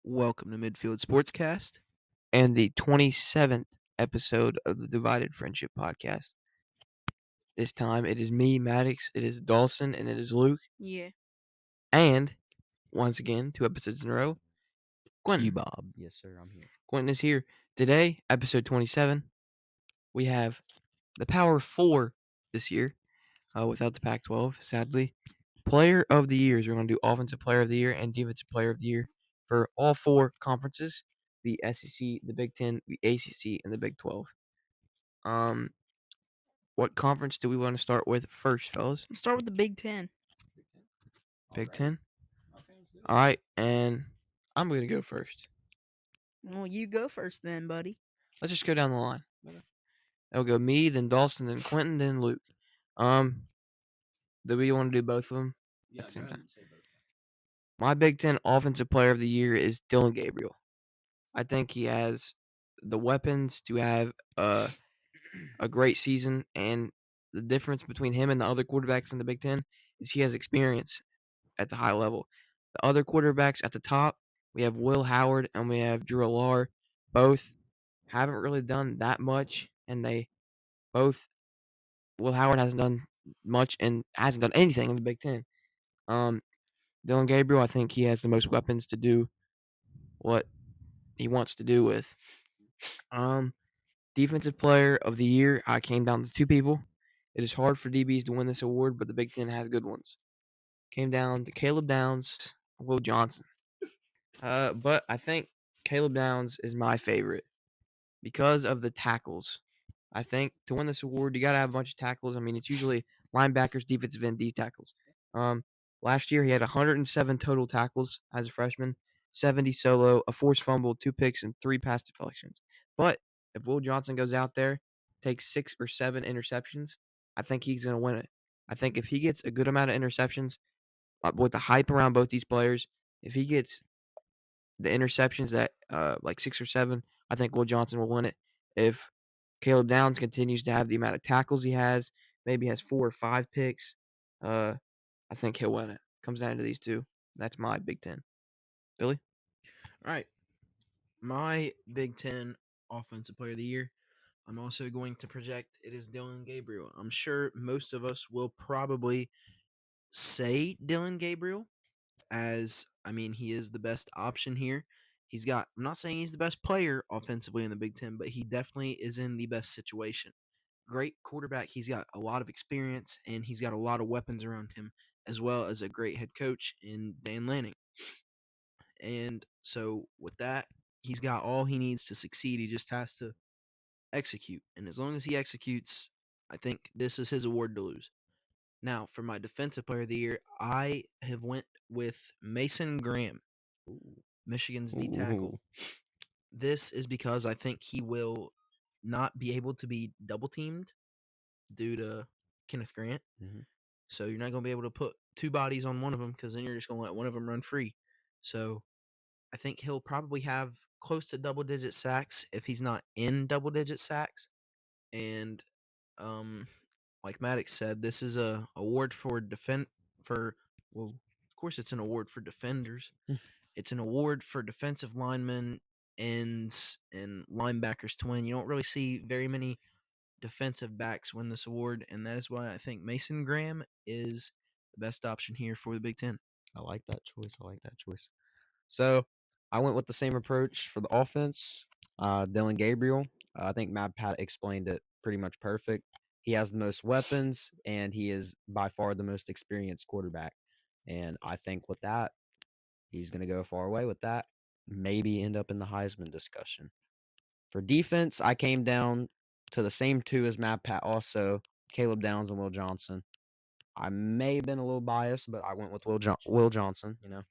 Welcome to Midfield SportsCast and the 27th episode of the Divided Friendship Podcast. This time it is me, Maddyx, it is Dawson, and it is Luke. Yeah. And, once again, 2 episodes in a row, Quentin. Bob. Yes, sir, I'm here. Quentin is here. Today, episode 27, we have the Power 4 this year, without the Pac-12, sadly. Player of the Years. We're going to do Offensive Player of the Year and Defensive Player of the Year for all 4 conferences, the SEC, the Big Ten, the ACC, and the Big 12. What conference do we want to start with first, fellas? Let's start with the Big Ten. Big Ten? All right, and I'm going to go first. Well, you go first then, buddy. Let's just go down the line. It'll go me, then Dawson, then Quentin, then Luke. Do we want to do both of them at the same time? My Big Ten Offensive Player of the Year is Dillon Gabriel. I think he has the weapons to have a great season, and the difference between him and the other quarterbacks in the Big Ten is he has experience at the high level. The other quarterbacks at the top, we have Will Howard and we have Drew Allar. Both haven't really done that much, and Will Howard hasn't done much and hasn't done anything in the Big Ten. Dillon Gabriel, I think he has the most weapons to do what he wants to do with. Defensive Player of the Year, I came down to 2 people. It is hard for DBs to win this award, but the Big Ten has good ones. Came down to Caleb Downs, Will Johnson. But I think Caleb Downs is my favorite because of the tackles. I think to win this award, you got to have a bunch of tackles. I mean, it's usually linebackers, defensive end, D tackles. Last year, he had 107 total tackles as a freshman, 70 solo, a forced fumble, 2 picks, and 3 pass deflections. But if Will Johnson goes out there, takes 6 or 7 interceptions, I think he's going to win it. I think if he gets a good amount of interceptions, with the hype around both these players, if he gets the interceptions that like 6 or 7, I think Will Johnson will win it. If Caleb Downs continues to have the amount of tackles he has, maybe has 4 or 5 picks, I think he'll win it. Comes down to these 2. That's my Big Ten. Billy? All right. My Big Ten Offensive Player of the Year, I'm also going to project it is Dillon Gabriel. I'm sure most of us will probably say Dillon Gabriel he is the best option here. I'm not saying he's the best player offensively in the Big Ten, but he definitely is in the best situation. Great quarterback. He's got a lot of experience, and he's got a lot of weapons around him, as well as a great head coach in Dan Lanning. And so with that, he's got all he needs to succeed. He just has to execute. And as long as he executes, I think this is his award to lose. Now, for my Defensive Player of the Year, I have went with Mason Graham, Michigan's D tackle. This is because I think he will not be able to be double teamed due to Kenneth Grant. Mm-hmm. So you're not going to be able to put 2 bodies on one of them because then you're just going to let one of them run free. So I think he'll probably have close to double-digit sacks if he's not in double-digit sacks. And like Maddyx said, this is a award for of course it's an award for defenders. It's an award for defensive linemen, ends, and linebackers to win. You don't really see very many defensive backs win this award, and that is why I think Mason Graham is the best option here for the Big Ten. I like that choice. So I went with the same approach for the offense. Dillon Gabriel. I think Matt Pat explained it pretty much perfect. He has the most weapons, and he is by far the most experienced quarterback. And I think with that, he's going to go far away with that. Maybe end up in the Heisman discussion. For defense, I came down to the same 2 as Matt Pat also, Caleb Downs and Will Johnson. I may have been a little biased, but I went with Will Johnson. You know,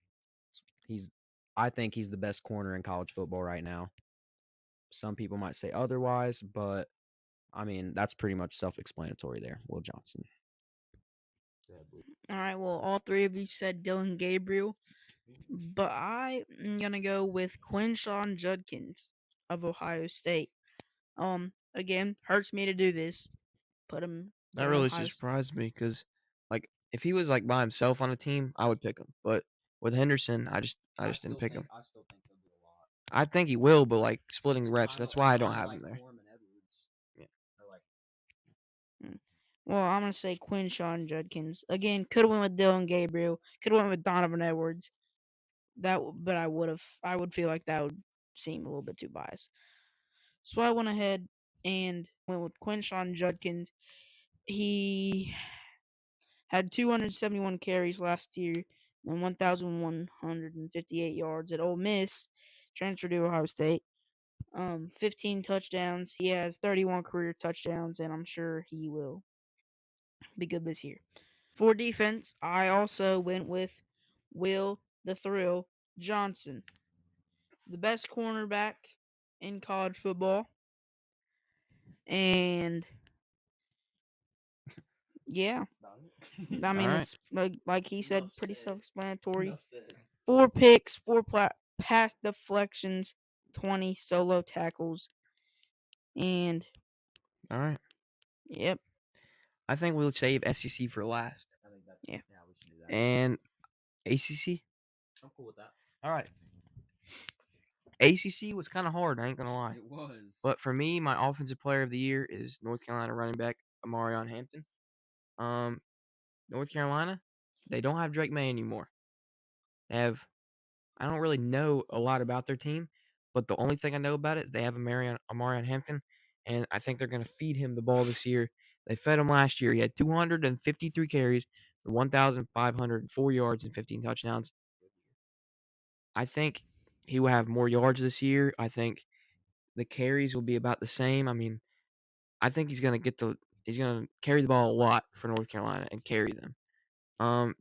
I think he's the best corner in college football right now. Some people might say otherwise, but I mean, that's pretty much self-explanatory there. Will Johnson. All right, well, all 3 of you said Dillon Gabriel, but I'm going to go with Quinshon Judkins of Ohio State. Again, hurts me to do this. Put him. That really surprised me because, like, if he was like by himself on a team, I would pick him. But with Henderson, I just didn't pick him. I still think he'll do I think he will, but like splitting reps. That's why I don't have him there. Yeah. Well, I'm gonna say Quinshawn Judkins again. Could have went with Dylan Gabriel. Could have went with Donovan Edwards. But I would feel like that would seem a little bit too biased. So I went ahead and went with Quinshawn Judkins. He had 271 carries last year and 1,158 yards at Ole Miss. Transferred to Ohio State. 15 touchdowns. He has 31 career touchdowns, and I'm sure he will be good this year. For defense, I also went with Will the Thrill Johnson, the best cornerback in college football. And yeah, I mean, Alright. it's like he said, pretty self-explanatory. 4 picks, 4 pass deflections, 20 solo tackles, and All right. yep, I think we'll save SEC for last. yeah. We should do that. And ACC? I'm cool with that. All right. ACC was kind of hard, I ain't going to lie. It was. But for me, my offensive player of the year is North Carolina running back Amarion Hampton. North Carolina, they don't have Drake May anymore. I don't really know a lot about their team, but the only thing I know about it is they have Amarion Hampton, and I think they're going to feed him the ball this year. They fed him last year. He had 253 carries for 1,504 yards and 15 touchdowns. I think he will have more yards this year. I think the carries will be about the same. I mean, I think he's going to carry the ball a lot for North Carolina and carry them.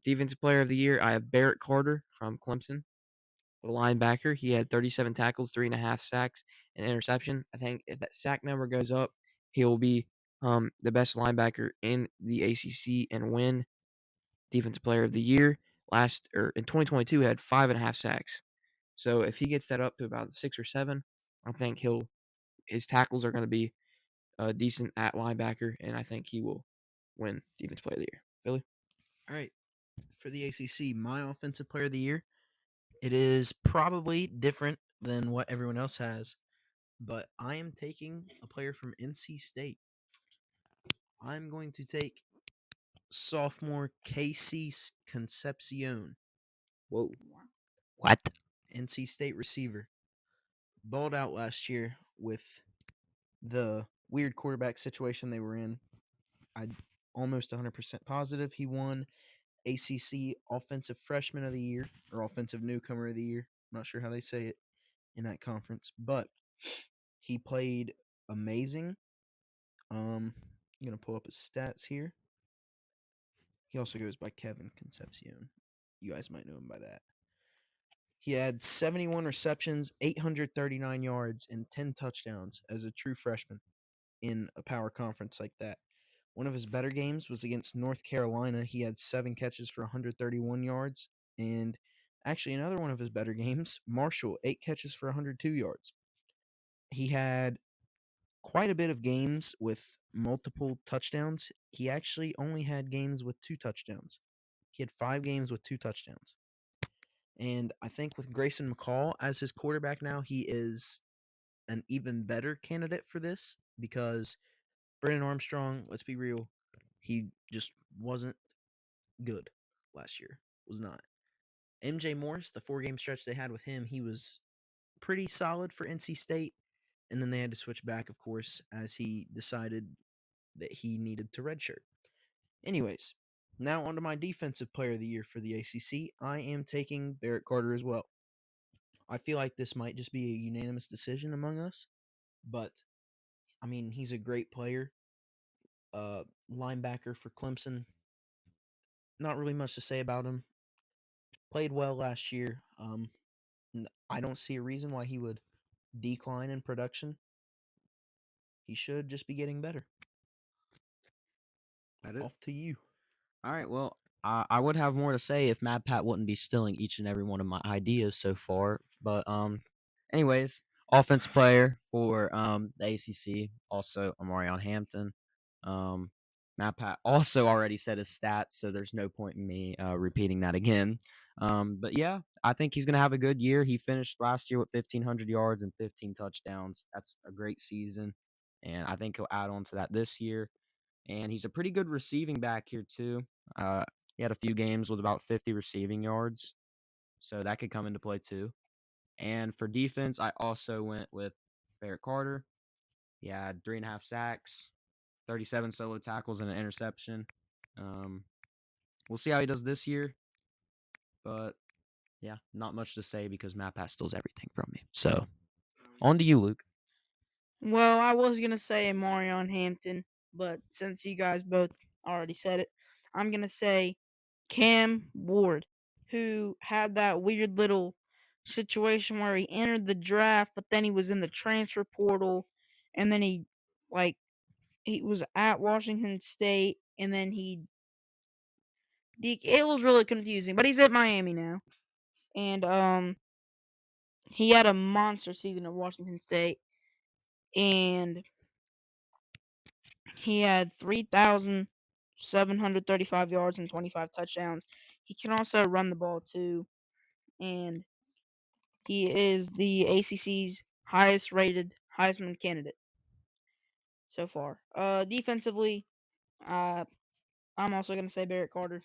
Defensive player of the year, I have Barrett Carter from Clemson, the linebacker. He had 37 tackles, 3.5 sacks, and interception. I think if that sack number goes up, he'll be the best linebacker in the ACC and win defensive player of the year. In 2022, he had 5.5 sacks. So if he gets that up to about 6 or 7, I think his tackles are going to be decent at linebacker, and I think he will win defensive player of the year. Philly? All right. For the ACC, my offensive player of the year, it is probably different than what everyone else has, but I am taking a player from NC State. I'm going to take sophomore Casey Concepcion. Whoa. What? NC State receiver. Balled out last year with the weird quarterback situation they were in. I'm almost 100% positive he won ACC Offensive Freshman of the Year or Offensive Newcomer of the Year. I'm not sure how they say it in that conference, but he played amazing. I'm going to pull up his stats here. He also goes by Kevin Concepcion. You guys might know him by that. He had 71 receptions, 839 yards, and 10 touchdowns as a true freshman in a power conference like that. One of his better games was against North Carolina. He had 7 catches for 131 yards. And actually, another one of his better games, Marshall, 8 catches for 102 yards. He had quite a bit of games with multiple touchdowns. He actually only had games with 2 touchdowns. He had 5 games with 2 touchdowns. And I think with Grayson McCall as his quarterback now, he is an even better candidate for this because Brennan Armstrong, let's be real, he just wasn't good last year. Was not. MJ Morris, the 4-game stretch they had with him, he was pretty solid for NC State. And then they had to switch back, of course, as he decided that he needed to redshirt. Anyways, now on to my defensive player of the year for the ACC. I am taking Barrett Carter as well. I feel like this might just be a unanimous decision among us, but I mean, he's a great player. Linebacker for Clemson. Not really much to say about him. Played well last year. I don't see a reason why he would decline in production. He should just be getting better. Off to you. All right. Well, I would have more to say if Mad Pat wouldn't be stealing each and every one of my ideas so far. But anyways, offense player for the ACC, also Amarion Hampton. Mad Pat also already said his stats, so there's no point in me repeating that again. But yeah, I think he's going to have a good year. He finished last year with 1,500 yards and 15 touchdowns. That's a great season, and I think he'll add on to that this year. And he's a pretty good receiving back here too. He had a few games with about 50 receiving yards, so that could come into play too. And for defense, I also went with Barrett Carter. He had 3.5 sacks, 37 solo tackles, and an interception. We'll see how he does this year, but yeah, not much to say because Matt Pat steals everything from me. So on to you, Luke. Well, I was gonna say Marion Hampton, but since you guys both already said it, I'm gonna say Cam Ward, who had that weird little situation where he entered the draft, but then he was in the transfer portal, and then he was at Washington State, and then it was really confusing. But he's at Miami now, and he had a monster season at Washington State, and he had 3,735 yards and 25 touchdowns. He can also run the ball too, and he is the ACC's highest rated Heisman candidate so far. Defensively, I'm also gonna say Barrett Carter.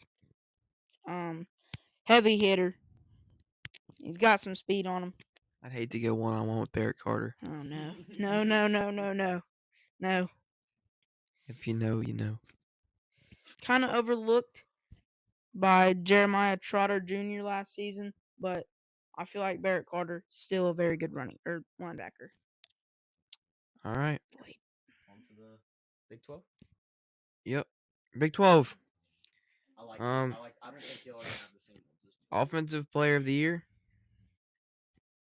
Um, Heavy hitter. He's got some speed on him. I'd hate to go one-on-one with Barrett Carter. Oh no, no. If you know, you know. Kind of overlooked by Jeremiah Trotter Jr. last season, but I feel like Barrett Carter still a very good linebacker. All right. On to the Big 12. Yep. Big 12. I Um, don't think you'll have the same ones. Offensive Player of the Year,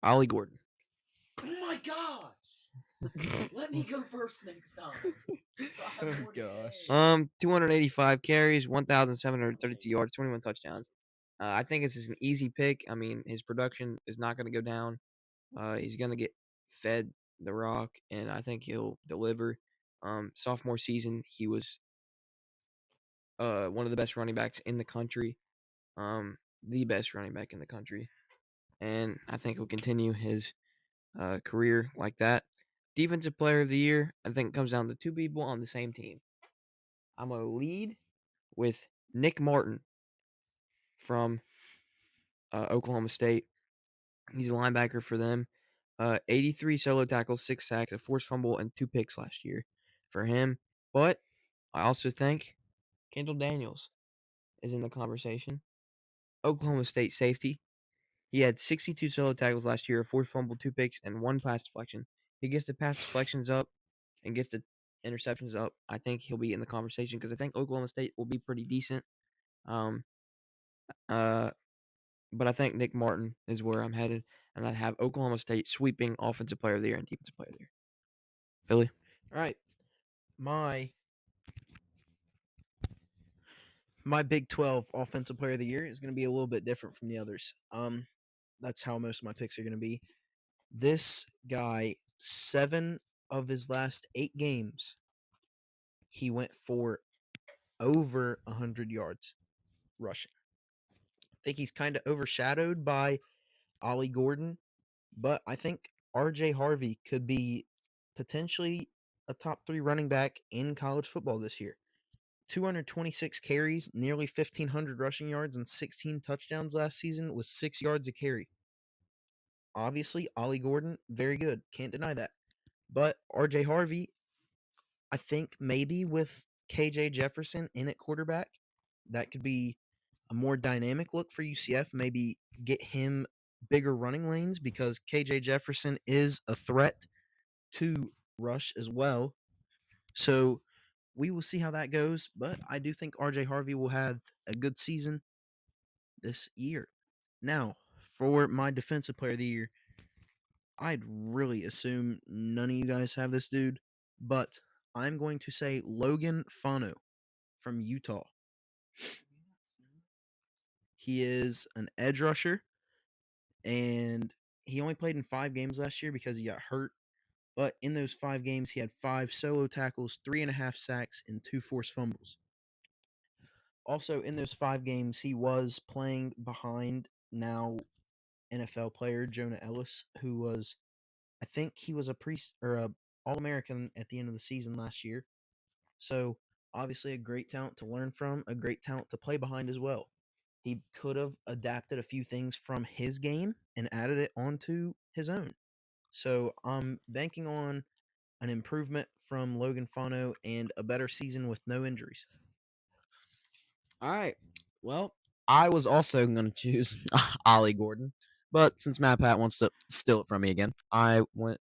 Ollie Gordon. Oh my gosh! Let me go first next time. Oh gosh. 285 carries, 1,732 yards, 21 touchdowns. I think this is an easy pick. I mean, his production is not going to go down. He's going to get fed the rock, and I think he'll deliver. Sophomore season, he was one of the best running backs in the country, the best running back in the country, and I think he'll continue his career like that. Defensive Player of the Year, I think, comes down to two people on the same team. I'm going to lead with Nick Martin from Oklahoma State. He's a linebacker for them. 83 solo tackles, 6 sacks, a forced fumble, and 2 picks last year for him. But I also think Kendall Daniels is in the conversation. Oklahoma State safety. He had 62 solo tackles last year, a forced fumble, 2 picks, and 1 pass deflection. He gets the pass deflections up and gets the interceptions up. I think he'll be in the conversation because I think Oklahoma State will be pretty decent. But I think Nick Martin is where I'm headed, and I have Oklahoma State sweeping Offensive Player of the Year and Defensive Player of the Year. Billy? All right. My Big 12 Offensive Player of the Year is going to be a little bit different from the others. That's how most of my picks are going to be. This guy, 7 of his last 8 games, he went for over 100 yards rushing. I think he's kind of overshadowed by Ollie Gordon, but I think RJ Harvey could be potentially a top 3 running back in college football this year. 226 carries, nearly 1,500 rushing yards, and 16 touchdowns last season with 6 yards a carry. Obviously, Ollie Gordon, very good. Can't deny that. But RJ Harvey, I think maybe with KJ Jefferson in at quarterback, that could be a more dynamic look for UCF. Maybe get him bigger running lanes because KJ Jefferson is a threat to rush as well. So we will see how that goes. But I do think RJ Harvey will have a good season this year. Now, for my Defensive Player of the Year, I'd really assume none of you guys have this dude, but I'm going to say Logan Fano from Utah. He is an edge rusher, and he only played in 5 games last year because he got hurt. But in those 5 games, he had 5 solo tackles, 3.5 sacks, and 2 forced fumbles. Also, in those 5 games, he was playing behind now NFL player, Jonah Ellis, who was, I think he was a All-American at the end of the season last year. So obviously a great talent to learn from, a great talent to play behind as well. He could have adapted a few things from his game and added it onto his own. So I'm banking on an improvement from Logan Fano and a better season with no injuries. All right. Well, I was also going to choose Ollie Gordon, but since Matt Pat wants to steal it from me again, I went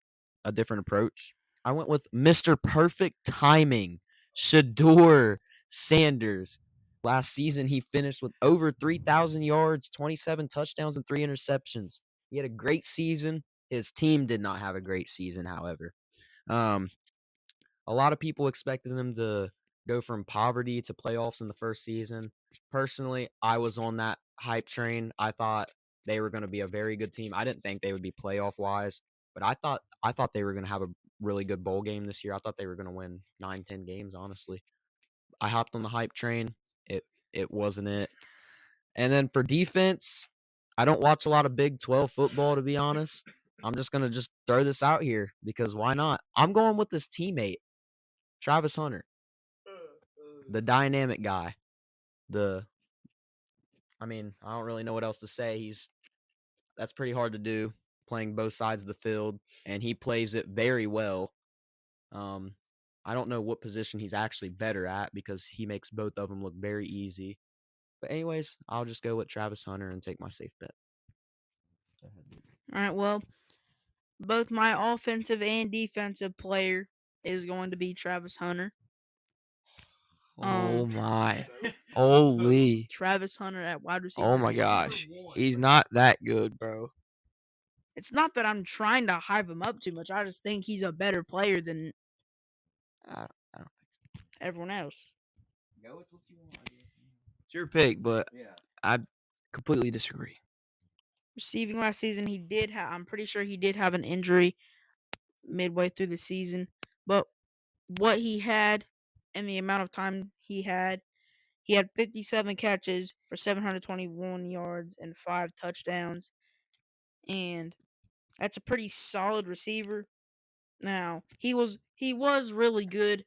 a different approach. I went with Mr. Perfect Timing, Shador Sanders. Last season, he finished with over 3,000 yards, 27 touchdowns, and 3 interceptions. He had a great season. His team did not have a great season, however. A lot of people expected him to go from poverty to playoffs in the first season. Personally, I was on that hype train. I thought they were going to be a very good team. I didn't think they would be playoff wise, but I thought they were going to have a really good bowl game this year. I thought they were going to win 9-10 games, honestly. I hopped on the hype train. It wasn't it. And then for defense, I don't watch a lot of Big 12 football, to be honest. I'm just going to just throw this out here because why not? I'm going with this teammate, Travis Hunter, the dynamic guy. I don't really know what else to say. That's pretty hard to do, playing both sides of the field, and he plays it very well. I don't know what position he's actually better at because he makes both of them look very easy. But anyways, I'll just go with Travis Hunter and take my safe bet. All right. Well, both my offensive and defensive player is going to be Travis Hunter. Oh my. Holy. Travis Hunter at wide receiver. Oh my gosh. He's not that good, bro. It's not that I'm trying to hype him up too much. I just think he's a better player than I don't think everyone else. Go with what you want, I guess. it's your pick, but Yeah. I completely disagree. Receiving last season, he did have. I'm pretty sure he did have an injury midway through the season, but what he had and the amount of time he had 57 catches for 721 yards and 5 touchdowns, and that's a pretty solid receiver. Now he was really good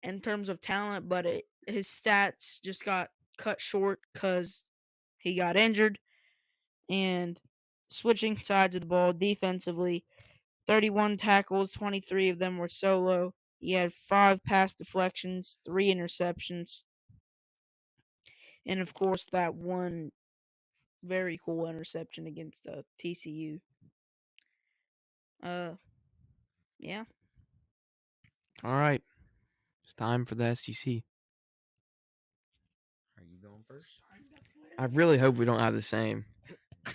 in terms of talent, but his stats just got cut short because he got injured. And switching sides of the ball defensively, 31 tackles, 23 of them were solo. He had 5 pass deflections, 3 interceptions, and of course that one very cool interception against TCU. Yeah. All right. It's time for the SEC. Are you going first? I really hope we don't have the same.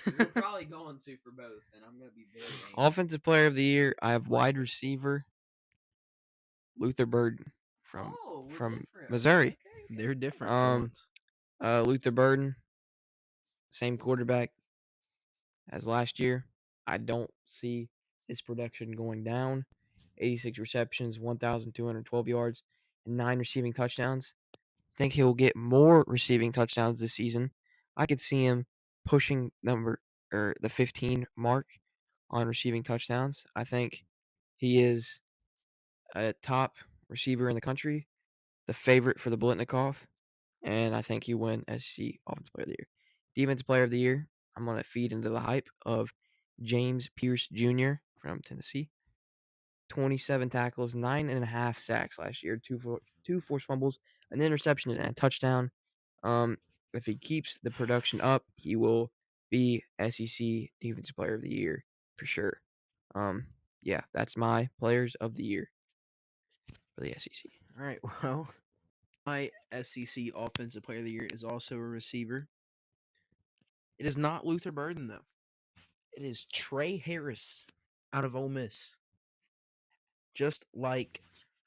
We're probably going to for both, and I'm going to be very angry. Offensive player of the year, I have wide receiver Luther Burden from different. Missouri. Okay. They're different for once. Luther Burden, same quarterback as last year. I don't see his production going down. 86 receptions, 1,212 yards, and 9 receiving touchdowns. I think he'll get more receiving touchdowns this season. I could see him pushing the 15 mark on receiving touchdowns. I think he is a top receiver in the country, the favorite for the Blitnikoff, and I think he win SEC Offensive Player of the Year. Defensive Player of the Year, I'm going to feed into the hype of James Pierce Jr. from Tennessee. 27 tackles, 9.5 sacks last year, two forced fumbles, an interception, and a touchdown. If he keeps the production up, he will be SEC Defensive Player of the Year for sure. Yeah, that's my Players of the Year for the SEC. All right, well, my SEC Offensive Player of the Year is also a receiver. It is not Luther Burden, though. It is Trey Harris out of Ole Miss. Just like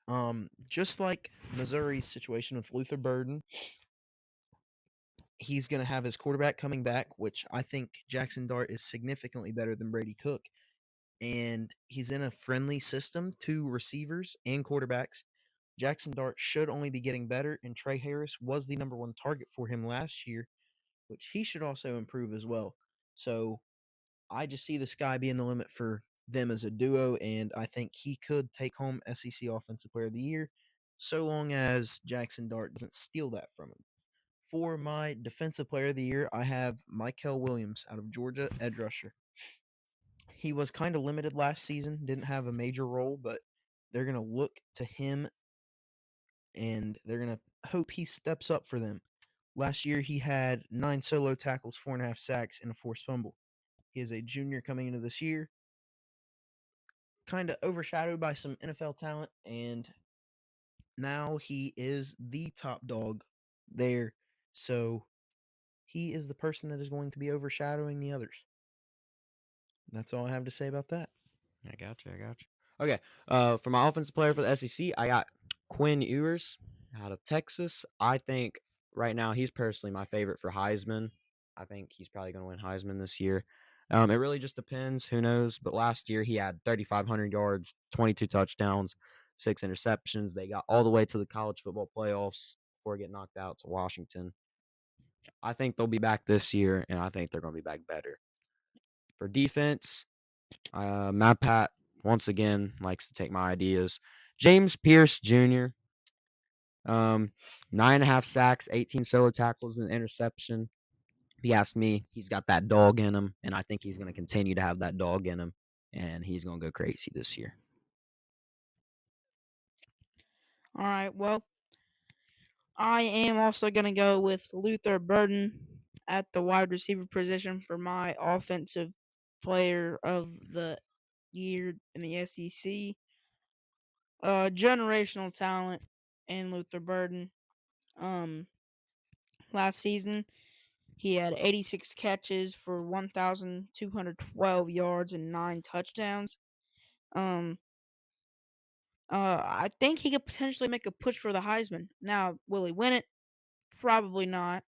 Missouri's situation with Luther Burden, he's going to have his quarterback coming back, which I think Jackson Dart is significantly better than Brady Cook. And he's in a friendly system to receivers and quarterbacks. Jackson Dart should only be getting better, and Trey Harris was the number 1 target for him last year, which he should also improve as well. So I just see the sky being the limit for them as a duo, and I think he could take home SEC Offensive Player of the Year, so long as Jackson Dart doesn't steal that from him. For my Defensive Player of the Year, I have Michael Williams out of Georgia, edge rusher. He was kind of limited last season, didn't have a major role, but they're going to look to him and they're going to hope he steps up for them. Last year, he had 9 solo tackles, 4.5 sacks, and a forced fumble. He is a junior coming into this year, kind of overshadowed by some NFL talent, and now he is the top dog there. So he is the person that is going to be overshadowing the others. That's all I have to say about that. I got you. Okay. For my offensive player for the SEC, I got Quinn Ewers out of Texas. I think right now he's personally my favorite for Heisman. I think he's probably going to win Heisman this year. It really just depends. Who knows? But last year he had 3,500 yards, 22 touchdowns, 6 interceptions. They got all the way to the college football playoffs before getting knocked out to Washington. I think they'll be back this year, and I think they're going to be back better. For defense, Matt Pat, once again, likes to take my ideas. James Pierce Jr., 9.5 sacks, 18 solo tackles, and interception. If you ask me, he's got that dog in him, and I think he's going to continue to have that dog in him, and he's going to go crazy this year. All right, well, I am also going to go with Luther Burden at the wide receiver position for my offensive player of the year in the SEC. Generational talent in Luther Burden. Last season, he had 86 catches for 1,212 yards and 9 touchdowns. I think he could potentially make a push for the Heisman. Now, will he win it? Probably not.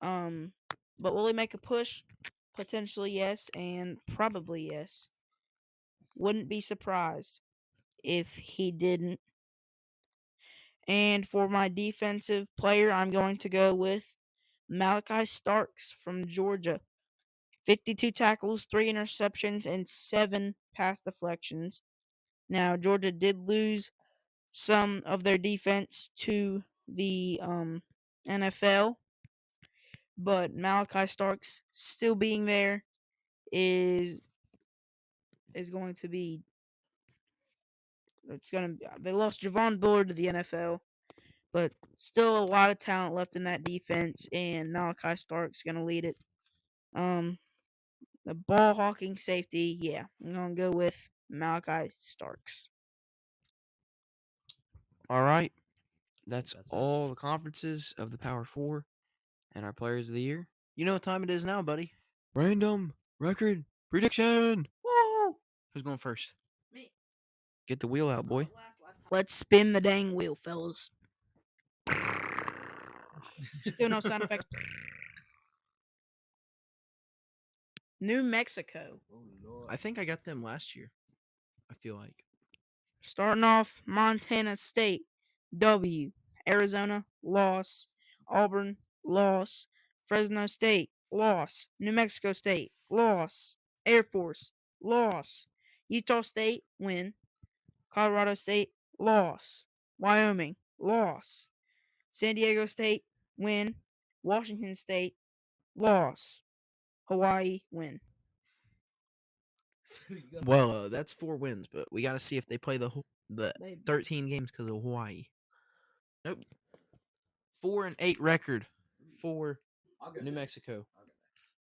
But will he make a push? Potentially yes, and probably yes. Wouldn't be surprised if he didn't. And for my defensive player, I'm going to go with Malachi Starks from Georgia. 52 tackles, 3 interceptions, and 7 pass deflections. Now, Georgia did lose some of their defense to the NFL, but Malachi Starks still being there is going to be. They lost Javon Bullard to the NFL, but still a lot of talent left in that defense, and Malachi Stark's gonna lead it. The ball hawking safety, yeah, I'm gonna go with Malachi Starks. All right. That's That's it. all the conferences of the Power Four and our players of the year. You know what time it is now, buddy? Random record prediction. Woo! Who's going first? Me. Get the wheel out, boy. Let's spin the dang wheel, fellas. Still no sound effects. New Mexico. I think I got them last year. I feel like. Starting off, Montana State, W. Arizona, loss. Auburn, loss. Fresno State, loss. New Mexico State, loss. Air Force, loss. Utah State, win. Colorado State, loss. Wyoming, loss. San Diego State, win. Washington State, loss. Hawaii, win. Well, that's 4 wins, but we got to see if they play the They- 13 games because of Hawaii. Nope. 4-8 record for New Mexico.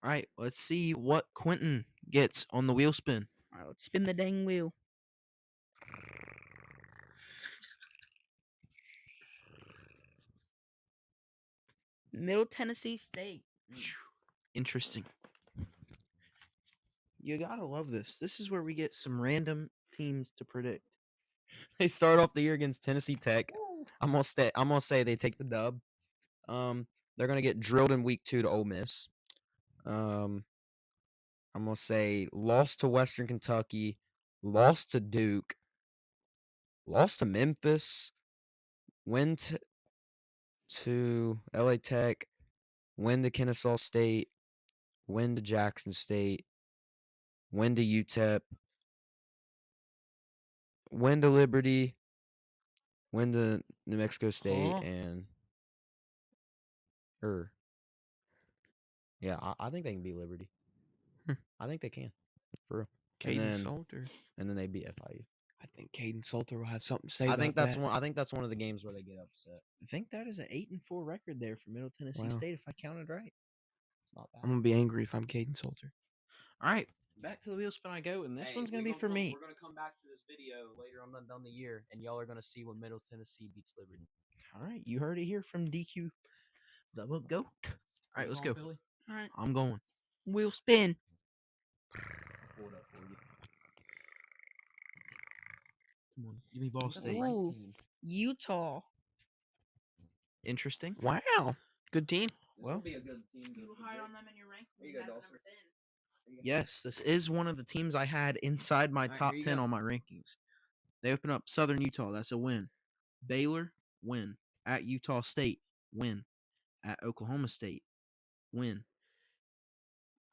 All right, let's see what Quentin gets on the wheel spin. All right, let's spin the dang wheel. Middle Tennessee State. Interesting. You gotta love this. This is where we get some random teams to predict. They start off the year against Tennessee Tech. I'm gonna say they take the dub. They're gonna get drilled in week 2 to Ole Miss. I'm gonna say lost to Western Kentucky, lost to Duke, lost to Memphis, win to LA Tech, win to Kennesaw State, win to Jackson State, win to UTEP, win to Liberty, win to New Mexico State, Huh? and yeah, I think they can beat Liberty. Hmm. I think they can, for real. Caden Salter. And then they beat FIU. I think Caden Salter will have something to say I about think that's that. one. I think that's one of the games where they get upset. I think that is an 8-4 record there for Middle Tennessee Wow. State, if I counted right. It's not bad. I'm gonna be angry if I'm Caden Salter. All right, back to the wheel spin I go, and this one's gonna be for me. We're gonna come back to this video later on down the year, and y'all are gonna see when Middle Tennessee beats Liberty. All right, you heard it here from DQ, the goat. All right, let's go. All right. I'm going. Wheel spin. Pull it up for you. Come on, give me Ball That's a State. ranked Ooh. team. Utah. Interesting. Wow, good team. Well, be a good team. on them in your rank. There you go, Dawson. yes, this is one of the teams I had inside my All right, top here you 10 go. on my rankings. They open up Southern Utah. That's a win. Baylor, win. At Utah State, win. At Oklahoma State, win.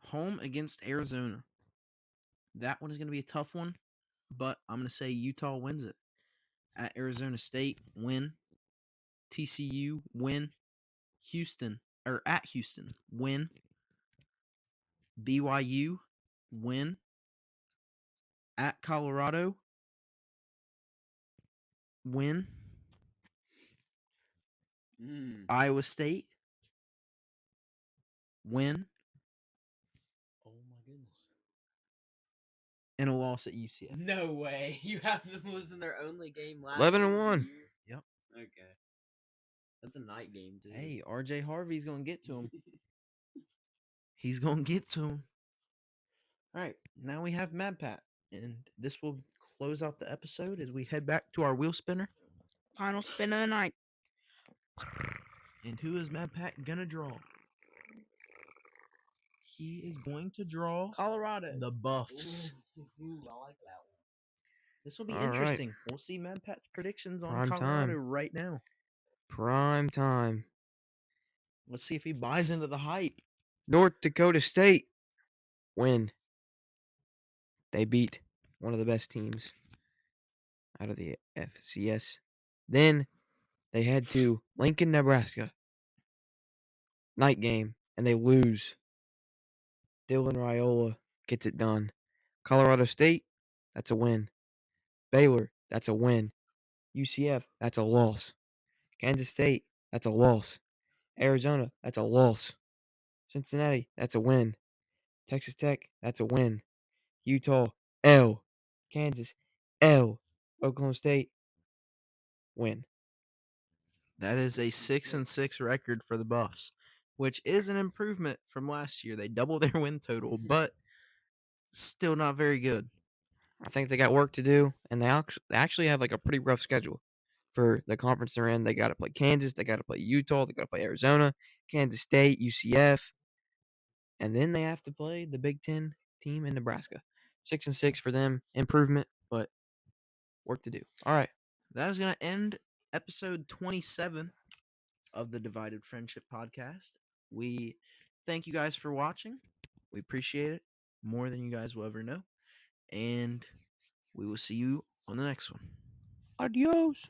Home against Arizona. That one is going to be a tough one, but I'm going to say Utah wins it. At Arizona State, win. TCU, win. At Houston, win. BYU, win. At Colorado, win. Iowa State, win. Oh my goodness. And a loss at UCF. No way. You have them losing their only game last 11 year and of the 1. year? Yep. Okay. That's a night game too. Hey, RJ Harvey's going to get to him. He's going to get to him. All right, now we have Mad Pat, and this will close out the episode as we head back to our wheel spinner. Final spin of the night. And who is Mad Pat going to draw? He is going to draw Colorado. the Buffs. Ooh, I like that one. This will be All right. interesting. We'll see Mad Pat's predictions on Prime Colorado time. right now. Prime time. Let's see if he buys into the hype. North Dakota State win. They beat one of the best teams out of the FCS. Then they head to Lincoln, Nebraska. Night game, and they lose. Dylan Raiola gets it done. Colorado State, that's a win. Baylor, that's a win. UCF, that's a loss. Kansas State, that's a loss. Arizona, that's a loss. Cincinnati, that's a win. Texas Tech, that's a win. Utah, L. Kansas, L. Oklahoma State, win. That is a 6-6 record for the Buffs, which is an improvement from last year. They double their win total, but still not very good. I think they got work to do, and they actually have like a pretty rough schedule for the conference they're in. They got to play Kansas, they got to play Utah, they got to play Arizona, Kansas State, UCF, and then they have to play the Big Ten team in Nebraska. 6-6 for them, improvement, but work to do. All right, That is going to end episode 27 of the Divided Friendship Podcast. We thank you guys for watching. We appreciate it more than you guys will ever know. And we will see you on the next one. adios.